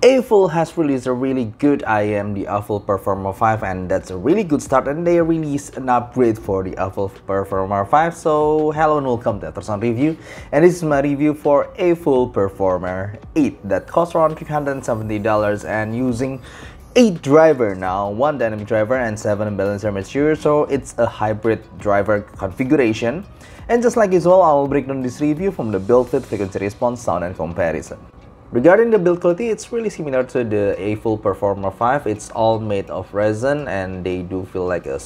Aful has released a really good IM, the Aful Performer 5, and that's a really good start, and they released an upgrade for the Aful Performer 5. So hello and welcome to Aftersound Review, and this is my review for Aful Performer 8 that costs around $370 and using 8 driver now, 1 dynamic driver and 7 balancer material, so it's a hybrid driver configuration. And just like usual, I will break down this review from the build fit, frequency response, sound, and comparison. Regarding the build quality, it's really similar to the Aful Performer 5. It's all made of resin and they do feel like a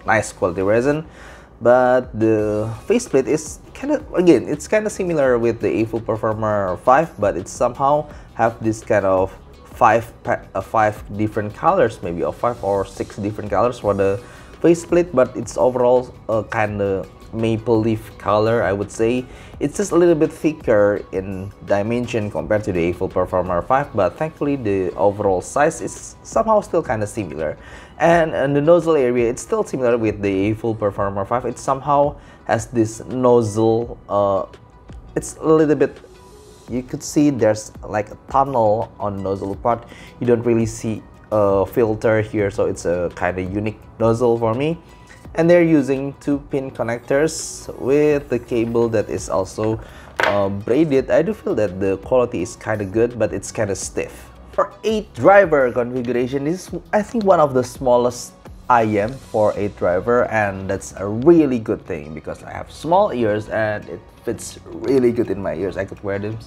nice quality resin. But the faceplate is it's kind of similar with the Aful Performer 5, but it somehow have this kind of five different colors, maybe, or 5 or 6 different colors for the faceplate, but it's overall a kind of maple leaf color, I would say. It's just a little bit thicker in dimension compared to the Aful Performer 5, but thankfully the overall size is somehow still kind of similar. And in the nozzle area, it's still similar with the Aful Performer 5. It somehow has this nozzle, it's a little bit, you could see there's like a tunnel on nozzle part. You don't really see a filter here, so it's a kind of unique nozzle for me. And they're using 2-pin connectors with the cable that is also braided. I do feel that the quality is kind of good, but it's kind of stiff. For 8 driver configuration, this is I think one of the smallest IM for 8 driver, and that's a really good thing because I have small ears and it fits really good in my ears. I could wear them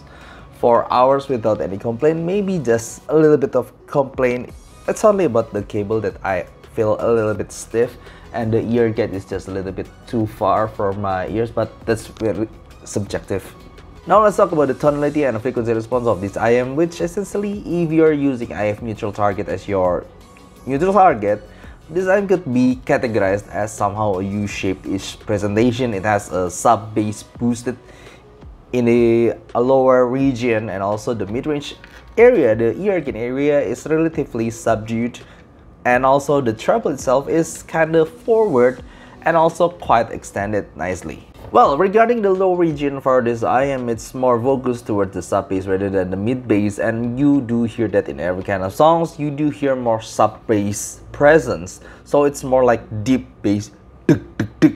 for hours without any complaint. Maybe just a little bit of complaint, it's only about the cable that I feel a little bit stiff, and the ear gate is just a little bit too far from my ears, but that's very subjective. Now let's talk about the tonality and the frequency response of this IM, which essentially, if you're using IF neutral target as your neutral target, this IM could be categorized as somehow a U-shaped-ish presentation. It has a sub-bass boosted in a lower region, and also the mid-range area, the ear gain area, is relatively subdued. And also the treble itself is kind of forward and also quite extended nicely. Well, regarding the low region for this IM, it's more focused towards the sub bass rather than the mid bass, and you do hear that in every kind of songs. You do hear more sub bass presence, so it's more like deep bass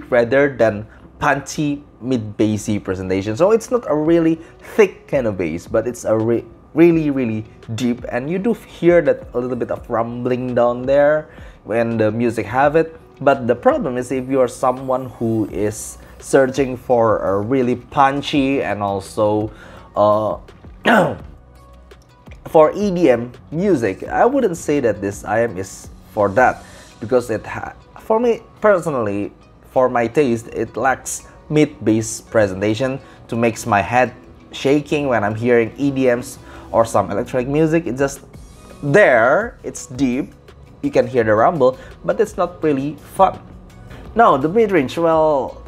rather than punchy mid bassy presentation. So it's not a really thick kind of bass, but it's a really deep, and you do hear that a little bit of rumbling down there when the music have it. But the problem is, if you're someone who is searching for a really punchy and also for EDM music, I wouldn't say that this IM is for that, because for me personally, for my taste, it lacks mid-bass presentation to makes my head shaking when I'm hearing EDMs or some electronic music. It's just there, it's deep, you can hear the rumble, but it's not really fun. Now the mid-range, well,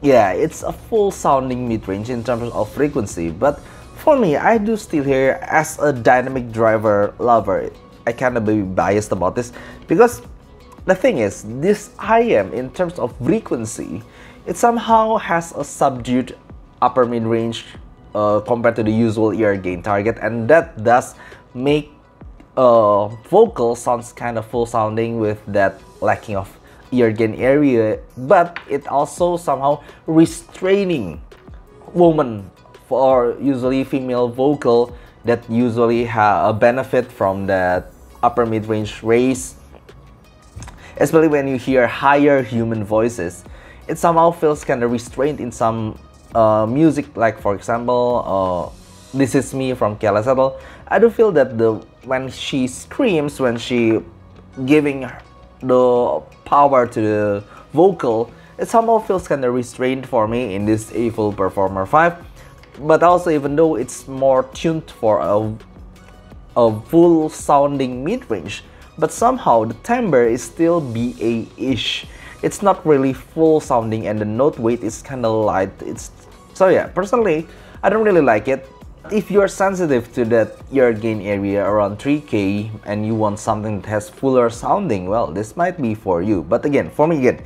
yeah, it's a full sounding mid-range in terms of frequency, but for me, I do still hear, as a dynamic driver lover, I kind of be biased about this, because the thing is, this IM in terms of frequency, it somehow has a subdued upper mid-range compared to the usual ear gain target, and that does make vocal sounds kind of full sounding with that lacking of ear gain area, but it also somehow restraining woman, for usually female vocal that usually have a benefit from that upper mid-range raise, especially when you hear higher human voices. It somehow feels kind of restrained in some music, like for example This Is Me from Kayla Settle. I do feel that when she screams, when she giving the power to the vocal, it somehow feels kind of restrained for me in this Aful Performer 5. But also, even though it's more tuned for a full sounding mid-range, but somehow the timbre is still BA-ish. It's not really full sounding, and the note weight is kind of light. So yeah, personally, I don't really like it. If you're sensitive to that ear gain area around 3K and you want something that has fuller sounding, well, this might be for you. But again, for me,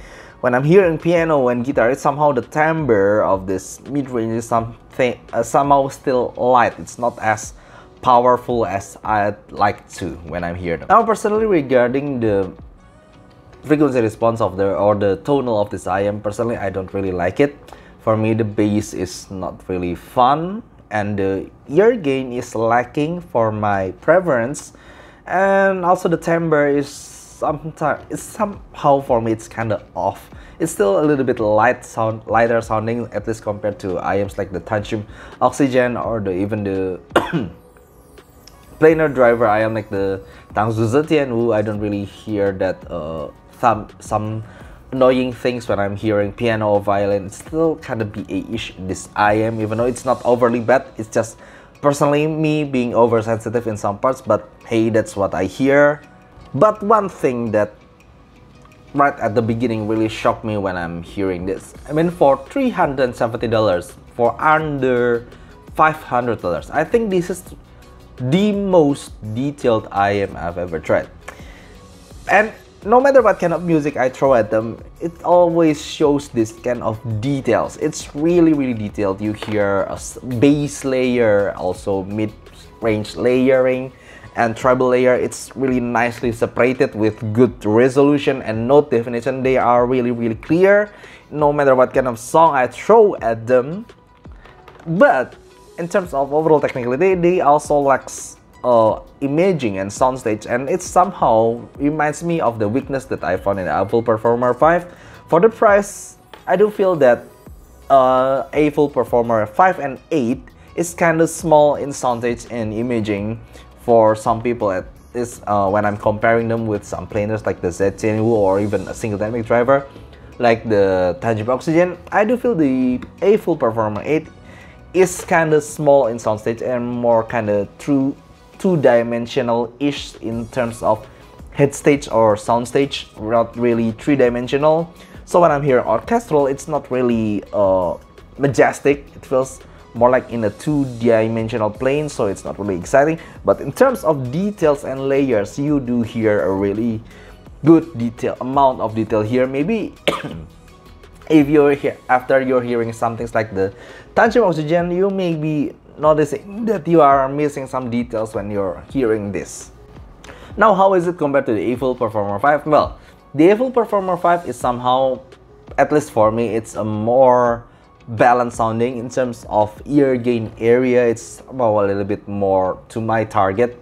when I'm hearing piano and guitar, it's somehow the timbre of this mid-range is somehow still light. It's not as powerful as I'd like to when I'm here. Now, personally, regarding the frequency response of the tonal of this IM, personally, I don't really like it. For me, the bass is not really fun, and the ear gain is lacking for my preference, and also the timbre is somehow for me it's kind of off. It's still a little bit lighter sounding, at least compared to IMs like the Tantrum Oxygen or even the planar driver IM like the Tangzuzetian, who I don't really hear that some annoying things when I'm hearing piano or violin. It's still kind of BA-ish this IM, even though it's not overly bad. It's just personally me being oversensitive in some parts, but hey, that's what I hear. But one thing that right at the beginning really shocked me when I'm hearing this. I mean, for $370, for under $500, I think this is the most detailed IM I've ever tried. And no matter what kind of music I throw at them, it always shows this kind of details. It's really, really detailed. You hear a bass layer, also mid-range layering, and treble layer. It's really nicely separated with good resolution and note definition. They are really, really clear, no matter what kind of song I throw at them. But in terms of overall technicality, they also lack imaging and soundstage, and it somehow reminds me of the weakness that I found in the Aful Performer 5. For the price, I do feel that Aful Performer 5 and 8 is kind of small in soundstage and imaging for some people. At this, when I'm comparing them with some planers like the Z10 or even a single dynamic driver like the Tantrum Oxygen, I do feel the Aful Performer 8 is kind of small in soundstage and more kind of two-dimensional-ish in terms of head stage or soundstage, not really three-dimensional. So when I'm hearing orchestral, it's not really majestic. It feels more like in a two-dimensional plane, so it's not really exciting. But in terms of details and layers, you do hear a really good amount of detail here. Maybe if you're here after you're hearing some things like the Tantrum Oxygen, you may be noticing that you are missing some details when you're hearing this. Now, how is it compared to the Aful Performer 5? Well, the Aful Performer 5 is somehow, at least for me, it's a more balanced sounding in terms of ear gain area. It's about a little bit more to my target,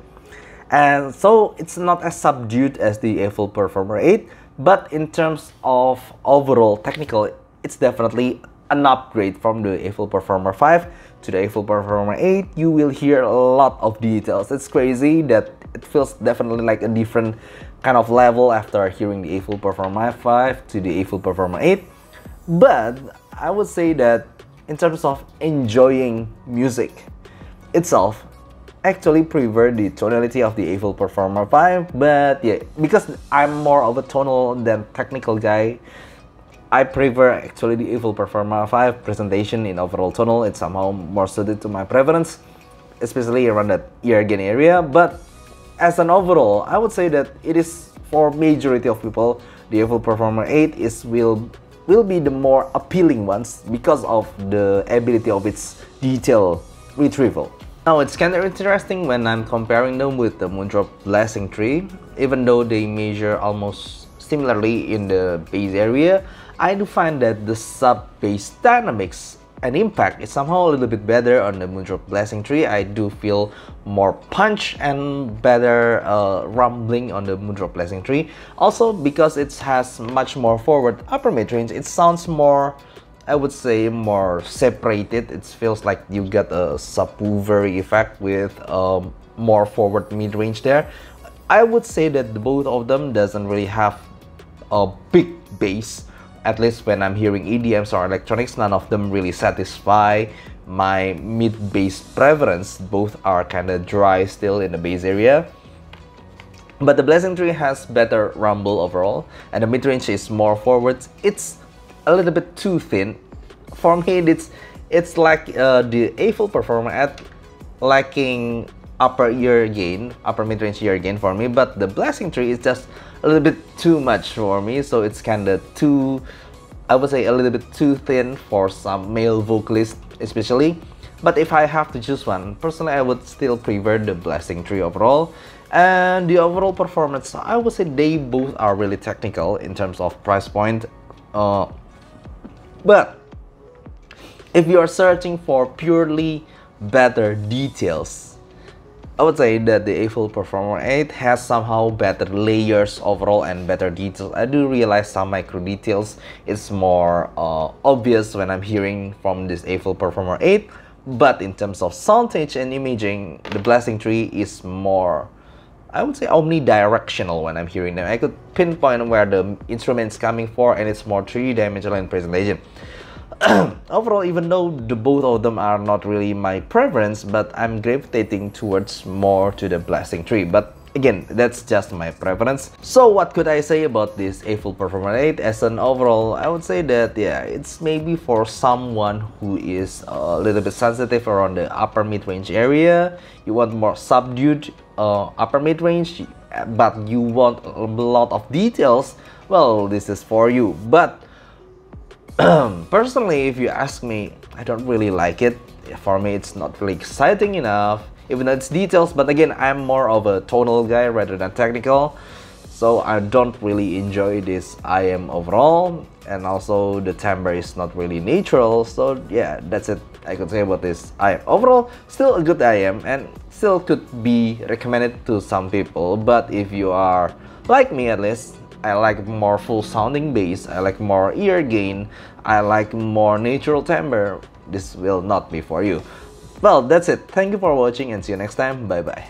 and so it's not as subdued as the Aful Performer 8. But in terms of overall technical, it's definitely an upgrade from the Aful Performer 5 to the Aful Performer 8. You will hear a lot of details. It's crazy that it feels definitely like a different kind of level after hearing the Aful Performer 5 to the Aful Performer 8. But I would say that in terms of enjoying music itself, actually prefer the tonality of the Aful Performer 5. But yeah, because I'm more of a tonal than technical guy, I prefer actually the Aful Performer 5 presentation in overall tonal. It's somehow more suited to my preference, especially around that ear gain area. But as an overall, I would say that it is, for majority of people, the Aful Performer 8 will be the more appealing ones because of the ability of its detail retrieval. Now, it's kind of interesting when I'm comparing them with the Moondrop Blessing Tree. Even though they measure almost similarly in the bass area, I do find that the sub-bass dynamics and impact is somehow a little bit better on the Moondrop Blessing Tree. I do feel more punch and better rumbling on the Moondrop Blessing Tree. Also, because it has much more forward upper mid-range, it sounds more, I would say, more separated. It feels like you get a subwoofer effect with more forward mid-range there. I would say that both of them doesn't really have a big bass. At least when I'm hearing EDMs or electronics, none of them really satisfy my mid-bass preference. Both are kind of dry still in the bass area. But the Blessing Tree has better rumble overall, and the mid-range is more forward. It's a little bit too thin. For me, it's like the Aful Performer at lacking upper mid-range ear gain for me, but the Blessing Tree is just a little bit too much for me, so it's kind of too, I would say, a little bit too thin for some male vocalists especially. But if I have to choose one, personally I would still prefer the Blasting Tree overall. And the overall performance, I would say they both are really technical in terms of price point. But if you are searching for purely better details, I would say that the Aful Performer 8 has somehow better layers overall and better details. I do realize some micro details is more obvious when I'm hearing from this Aful Performer 8, but in terms of soundage and imaging, the Blasting Tree is more, I would say, omnidirectional when I'm hearing them. I could pinpoint where the instrument's coming for, and it's more three-dimensional in presentation. Overall, even though the both of them are not really my preference, but I'm gravitating towards more to the Blasting Tree. But again, that's just my preference. So what could I say about this Aful Performer 8? As an overall, I would say that yeah, it's maybe for someone who is a little bit sensitive around the upper mid-range area. You want more subdued upper mid-range, but you want a lot of details. Well, this is for you. But personally, if you ask me, I don't really like it. For me, it's not really exciting enough, even though it's details. But again, I'm more of a tonal guy rather than technical, so I don't really enjoy this IM overall. And also the timbre is not really natural. So yeah, that's it I could say about this IM. Overall, still a good IM and still could be recommended to some people. But if you are like me, at least, I like more full sounding bass, I like more ear gain, I like more natural timbre, this will not be for you. Well, that's it. Thank you for watching and see you next time. Bye bye.